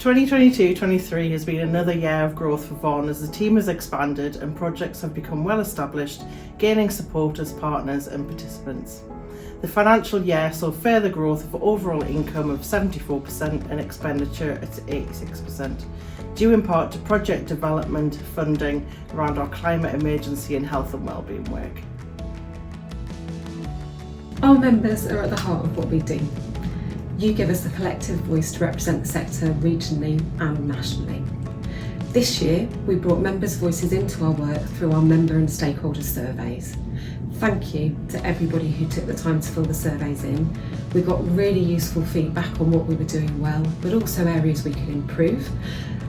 2022-23 has been another year of growth for VONNE as the team has expanded and projects have become well established, gaining support as partners and participants. The financial year saw further growth of overall income of 74% and expenditure at 86%, due in part to project development funding around our climate emergency and health and wellbeing work. Our members are at the heart of what we do. You give us the collective voice to represent the sector regionally and nationally. This year, we brought members' voices into our work through our member and stakeholder surveys. Thank you to everybody who took the time to fill the surveys in. We got really useful feedback on what we were doing well, but also areas we could improve.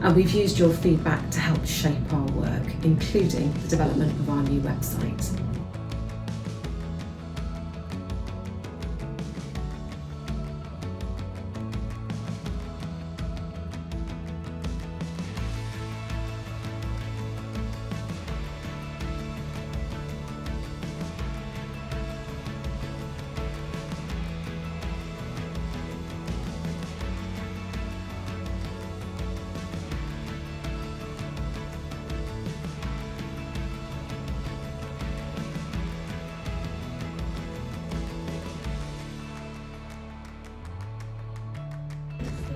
And we've used your feedback to help shape our work, including the development of our new website.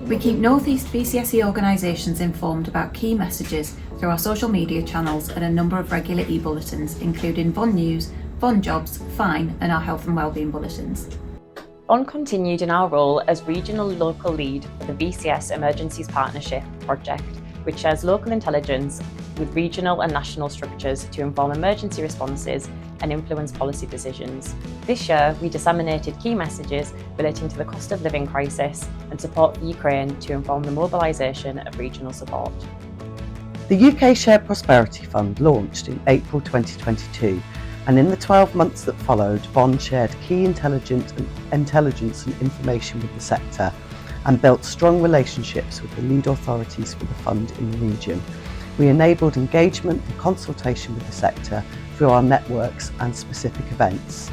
We keep North East VCSE organisations informed about key messages through our social media channels and a number of regular e-bulletins, including VONNE News, VONNE Jobs, Fine and our health and wellbeing bulletins. VONNE continued in our role as regional local lead for the VCS Emergencies Partnership project, which shares local intelligence with regional and national structures to inform emergency responses and influence policy decisions. This year, we disseminated key messages relating to the cost of living crisis and support for Ukraine to inform the mobilisation of regional support. The UK Shared Prosperity Fund launched in April 2022, and in the 12 months that followed, VONNE shared key intelligence and information with the sector and built strong relationships with the lead authorities for the fund in the region. We enabled engagement and consultation with the sector through our networks and specific events.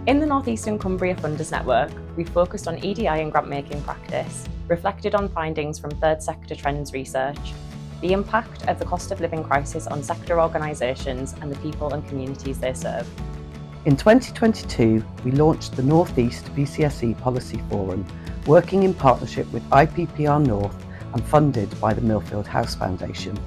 In the North Eastern Cumbria Funders Network, we focused on EDI and grant-making practice, reflected on findings from third sector trends research, the impact of the cost of living crisis on sector organisations and the people and communities they serve. In 2022, we launched the North East VCSE Policy Forum, working in partnership with IPPR North and funded by the Millfield House Foundation.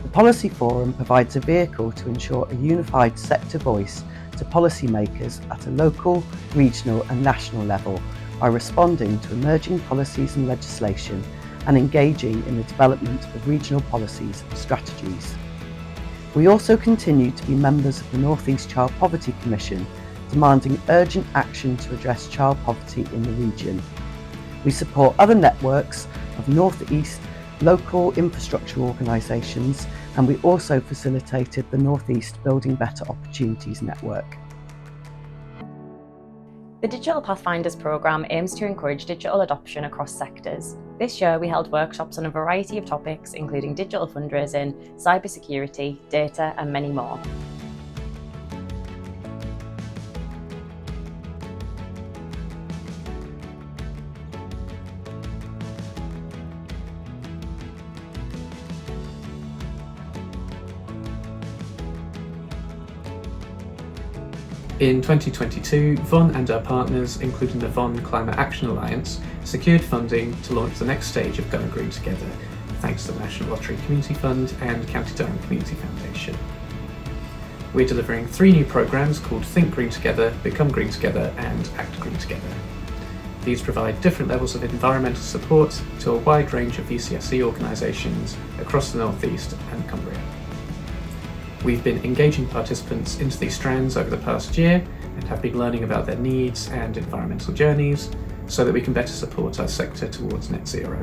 The Policy Forum provides a vehicle to ensure a unified sector voice to policymakers at a local, regional and national level by responding to emerging policies and legislation and engaging in the development of regional policies and strategies. We also continue to be members of the North East Child Poverty Commission, demanding urgent action to address child poverty in the region. We support other networks of North East local infrastructure organisations, and we also facilitated the North East Building Better Opportunities Network. The Digital Pathfinders programme aims to encourage digital adoption across sectors. This year we held workshops on a variety of topics including digital fundraising, cybersecurity, data and many more. In 2022, VONNE and our partners, including the VONNE Climate Action Alliance, secured funding to launch the next stage of Going Green Together, thanks to the National Lottery Community Fund and County Durham Community Foundation. We're delivering 3 new programmes called Think Green Together, Become Green Together and Act Green Together. These provide different levels of environmental support to a wide range of VCSE organisations across the North East and Cumbria. We've been engaging participants into these strands over the past year and have been learning about their needs and environmental journeys so that we can better support our sector towards net zero.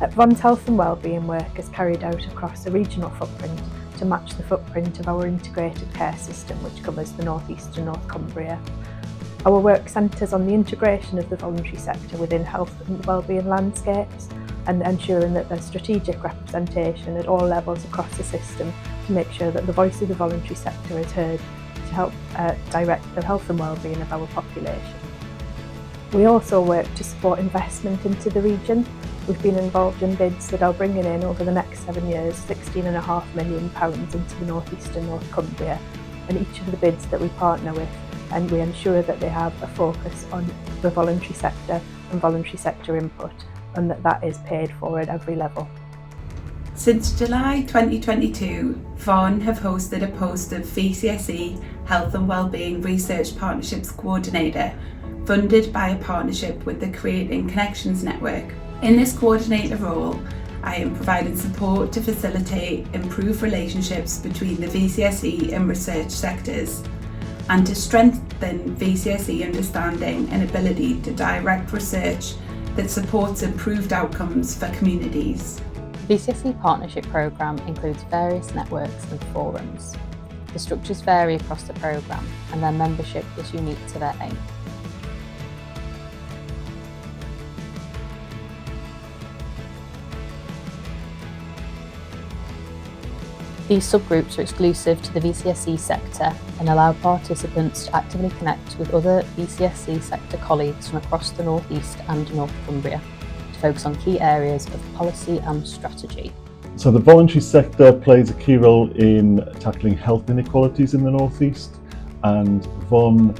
VONNE's health and wellbeing work is carried out across a regional footprint to match the footprint of our integrated care system, which covers the North East and North Cumbria. Our work centres on the integration of the voluntary sector within health and wellbeing landscapes and ensuring that there's strategic representation at all levels across the system to make sure that the voice of the voluntary sector is heard to help direct the health and wellbeing of our population. We also work to support investment into the region. We've been involved in bids that are bringing in over the next 7 years £16.5 million into the North East and North Cumbria, and each of the bids that we partner with, and we ensure that they have a focus on the voluntary sector and voluntary sector input, and that is paid for at every level. Since July 2022, VONNE have hosted a post of VCSE Health and Wellbeing Research Partnerships Coordinator, funded by a partnership with the Creating Connections Network. In this coordinator role, I am providing support to facilitate improved relationships between the VCSE and research sectors, and to strengthen VCSE understanding and ability to direct research that supports improved outcomes for communities. The VCSE Partnership Programme includes various networks and forums. The structures vary across the programme and their membership is unique to their aim. These subgroups are exclusive to the VCSE sector and allow participants to actively connect with other VCSE sector colleagues from across the North East and North Cumbria to focus on key areas of policy and strategy. So the voluntary sector plays a key role in tackling health inequalities in the North East, and VONNE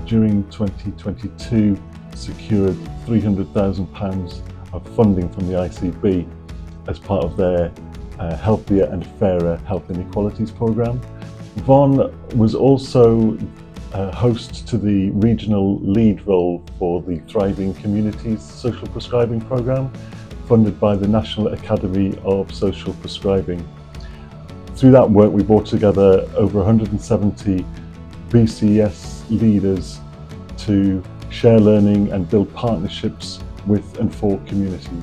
during 2022 secured £300,000 of funding from the ICB as part of their Healthier and Fairer Health Inequalities programme. VONNE was also host to the regional lead role for the Thriving Communities Social Prescribing programme, funded by the National Academy of Social Prescribing. Through that work, we brought together over 170 BCS leaders to share learning and build partnerships with and for communities.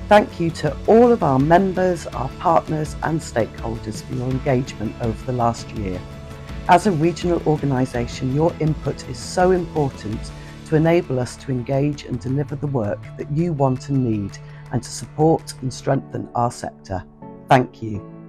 Thank you to all of our members, our partners and stakeholders for your engagement over the last year. As a regional organisation, your input is so important to enable us to engage and deliver the work that you want and need, and to support and strengthen our sector. Thank you.